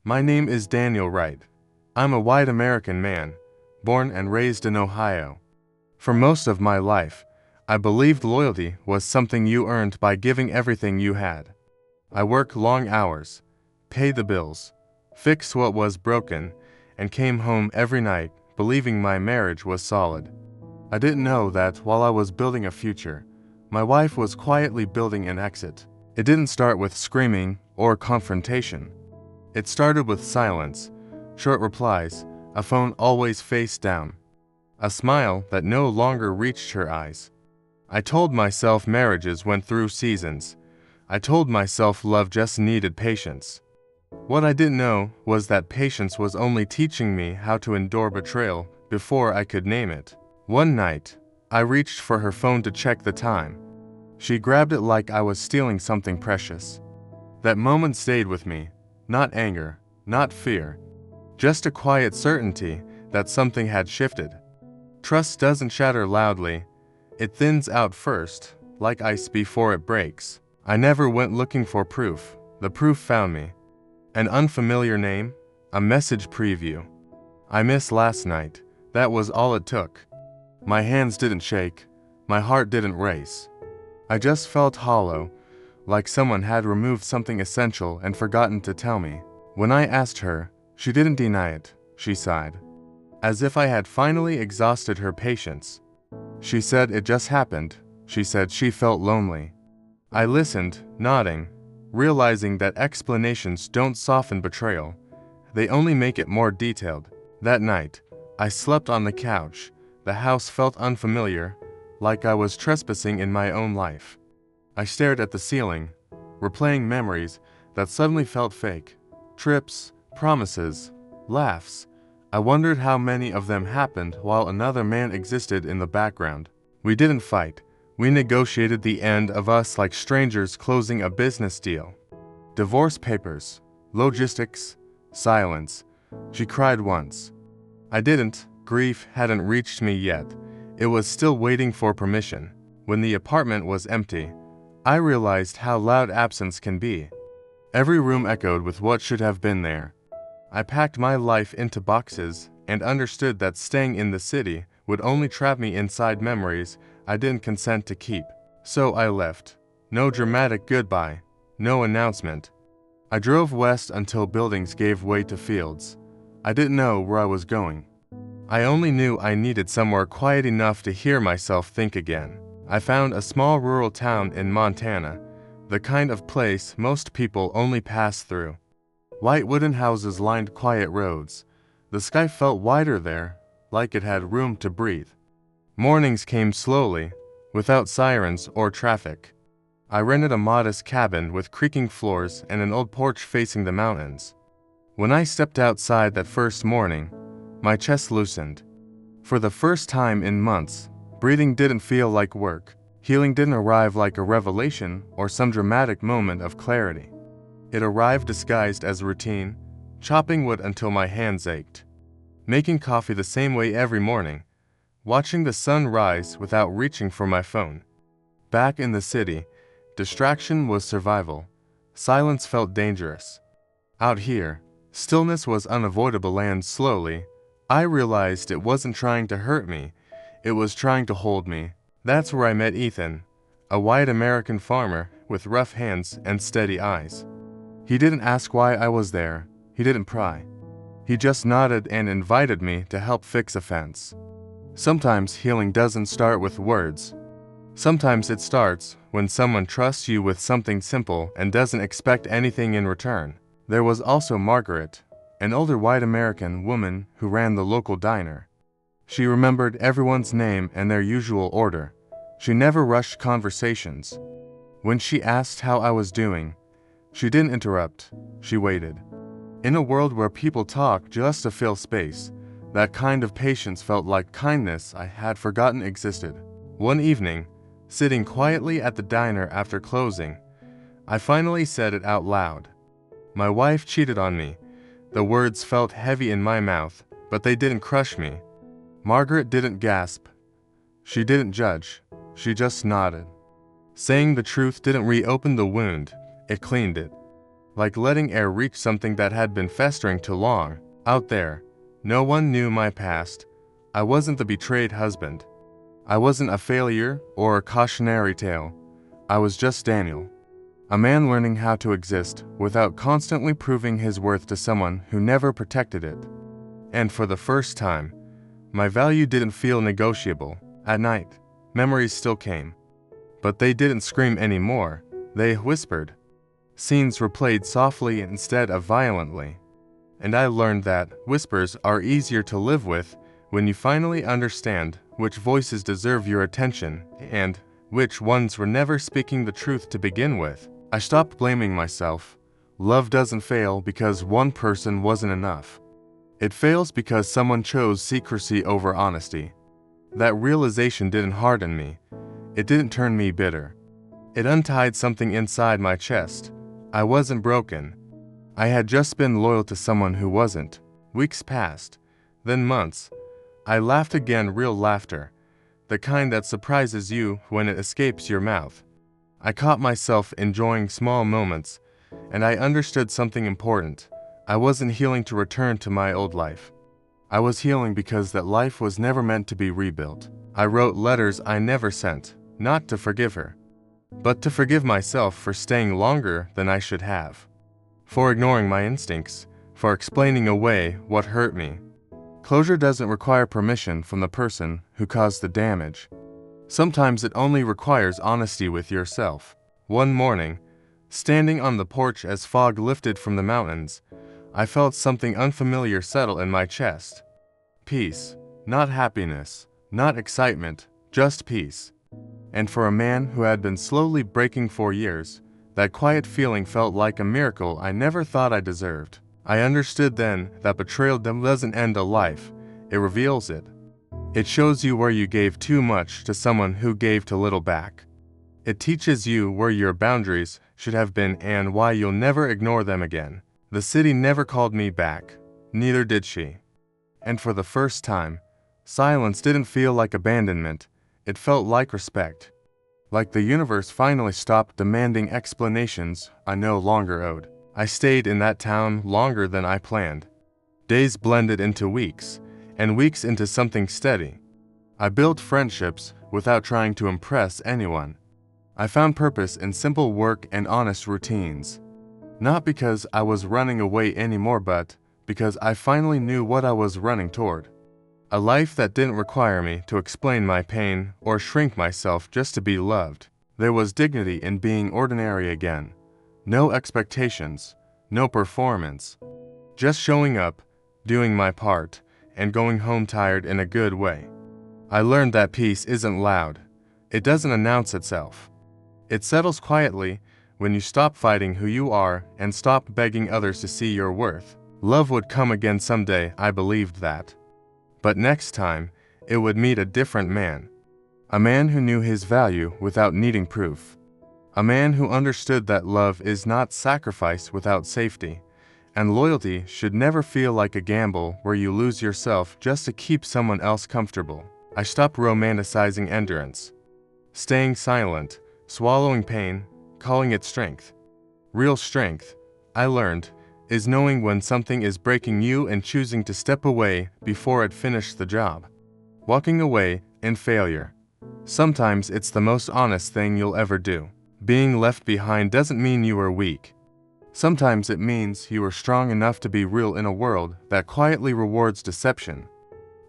My name is Daniel Wright. I'm a white American man, born and raised in Ohio. For most of my life, I believed loyalty was something you earned by giving everything you had. I worked long hours, paid the bills, fixed what was broken, and came home every night believing my marriage was solid. I didn't know that while I was building a future, my wife was quietly building an exit. It didn't start with screaming or confrontation. It started with silence, short replies, a phone always face down, a smile that no longer reached her eyes. I told myself marriages went through seasons. I told myself love just needed patience. What I didn't know was that patience was only teaching me how to endure betrayal before I could name it. One night, I reached for her phone to check the time. She grabbed it like I was stealing something precious. That moment stayed with me, not anger, not fear, just a quiet certainty that something had shifted. Trust doesn't shatter loudly, it thins out first, like ice before it breaks. I never went looking for proof, the proof found me. An unfamiliar name, a message preview. I missed last night, that was all it took. My hands didn't shake, my heart didn't race. I just felt hollow, like someone had removed something essential and forgotten to tell me. When I asked her, she didn't deny it, she sighed, as if I had finally exhausted her patience. She said it just happened, she said she felt lonely. I listened, nodding, realizing that explanations don't soften betrayal, they only make it more detailed. That night, I slept on the couch. The house felt unfamiliar, like I was trespassing in my own life. I stared at the ceiling, replaying memories that suddenly felt fake. Trips, promises, laughs. I wondered how many of them happened while another man existed in the background. We didn't fight. We negotiated the end of us like strangers closing a business deal. Divorce papers, logistics, silence. She cried once. I didn't. Grief hadn't reached me yet. It was still waiting for permission. When the apartment was empty, I realized how loud absence can be. Every room echoed with what should have been there. I packed my life into boxes and understood that staying in the city would only trap me inside memories I didn't consent to keep. So I left. No dramatic goodbye, no announcement. I drove west until buildings gave way to fields. I didn't know where I was going. I only knew I needed somewhere quiet enough to hear myself think again. I found a small rural town in Montana, the kind of place most people only pass through. White wooden houses lined quiet roads. The sky felt wider there, like it had room to breathe. Mornings came slowly, without sirens or traffic. I rented a modest cabin with creaking floors and an old porch facing the mountains. When I stepped outside that first morning, my chest loosened. For the first time in months, breathing didn't feel like work. Healing didn't arrive like a revelation or some dramatic moment of clarity. It arrived disguised as routine, chopping wood until my hands ached, making coffee the same way every morning, watching the sun rise without reaching for my phone. Back in the city, distraction was survival. Silence felt dangerous. Out here, stillness was unavoidable, and slowly, I realized it wasn't trying to hurt me, it was trying to hold me. That's where I met Ethan, a white American farmer with rough hands and steady eyes. He didn't ask why I was there, he didn't pry. He just nodded and invited me to help fix a fence. Sometimes healing doesn't start with words. Sometimes it starts when someone trusts you with something simple and doesn't expect anything in return. There was also Margaret, an older white American woman who ran the local diner. She remembered everyone's name and their usual order. She never rushed conversations. When she asked how I was doing, she didn't interrupt, she waited. In a world where people talk just to fill space, that kind of patience felt like kindness I had forgotten existed. One evening, sitting quietly at the diner after closing, I finally said it out loud. My wife cheated on me. The words felt heavy in my mouth, but they didn't crush me. Margaret didn't gasp. She didn't judge. She just nodded. Saying the truth didn't reopen the wound, it cleaned it. like letting air reach something that had been festering too long. Out there, no one knew my past. I wasn't the betrayed husband. I wasn't a failure or a cautionary tale. I was just Daniel, a man learning how to exist without constantly proving his worth to someone who never protected it. And for the first time, my value didn't feel negotiable. At night, memories still came, but they didn't scream anymore, they whispered. Scenes were played softly instead of violently. And I learned that whispers are easier to live with when you finally understand which voices deserve your attention and which ones were never speaking the truth to begin with. I stopped blaming myself. Love doesn't fail because one person wasn't enough. It fails because someone chose secrecy over honesty. That realization didn't harden me. It didn't turn me bitter. It untied something inside my chest. I wasn't broken. I had just been loyal to someone who wasn't. Weeks passed, then months. I laughed again, real laughter, the kind that surprises you when it escapes your mouth. I caught myself enjoying small moments, and I understood something important. I wasn't healing to return to my old life. I was healing because that life was never meant to be rebuilt. I wrote letters I never sent, not to forgive her, but to forgive myself for staying longer than I should have, for ignoring my instincts, for explaining away what hurt me. Closure doesn't require permission from the person who caused the damage. Sometimes it only requires honesty with yourself. One morning, standing on the porch as fog lifted from the mountains, I felt something unfamiliar settle in my chest. Peace, not happiness, not excitement, just peace. And for a man who had been slowly breaking for years, that quiet feeling felt like a miracle I never thought I deserved. I understood then that betrayal doesn't end a life, it reveals it. It shows you where you gave too much to someone who gave too little back. It teaches you where your boundaries should have been and why you'll never ignore them again. The city never called me back, neither did she. And for the first time, silence didn't feel like abandonment, it felt like respect. Like the universe finally stopped demanding explanations I no longer owed. I stayed in that town longer than I planned. Days blended into weeks, and weeks into something steady. I built friendships without trying to impress anyone. I found purpose in simple work and honest routines. Not because I was running away anymore, but because I finally knew what I was running toward. A life that didn't require me to explain my pain or shrink myself just to be loved. There was dignity in being ordinary again. No expectations, no performance. Just showing up, doing my part, and going home tired in a good way. I learned that peace isn't loud. It doesn't announce itself. It settles quietly when you stop fighting who you are and stop begging others to see your worth. Love would come again someday, I believed that. But next time, it would meet a different man. A man who knew his value without needing proof. A man who understood that love is not sacrifice without safety, and loyalty should never feel like a gamble where you lose yourself just to keep someone else comfortable. I stopped romanticizing endurance. Staying silent, swallowing pain, calling it strength. Real strength, I learned, is knowing when something is breaking you and choosing to step away before it finished the job. Walking away in failure. Sometimes it's the most honest thing you'll ever do. Being left behind doesn't mean you are weak. Sometimes it means you are strong enough to be real in a world that quietly rewards deception.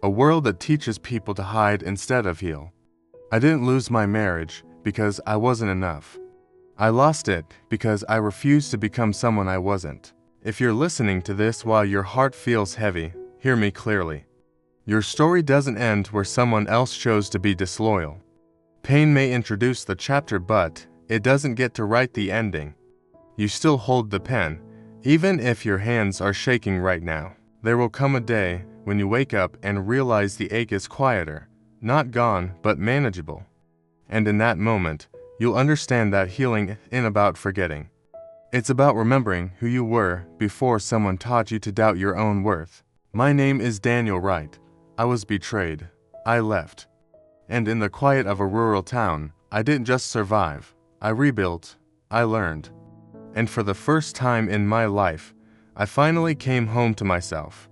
A world that teaches people to hide instead of heal. I didn't lose my marriage because I wasn't enough. I lost it because I refused to become someone I wasn't. If you're listening to this while your heart feels heavy, hear me clearly. Your story doesn't end where someone else chose to be disloyal. Pain may introduce the chapter, but it doesn't get to write the ending. You still hold the pen, even if your hands are shaking right now. There will come a day when you wake up and realize the ache is quieter, not gone, but manageable. And in that moment, you'll understand that healing isn't about forgetting. It's about remembering who you were before someone taught you to doubt your own worth. My name is Daniel Wright. I was betrayed. I left. And in the quiet of a rural town, I didn't just survive. I rebuilt. I learned. and for the first time in my life, I finally came home to myself.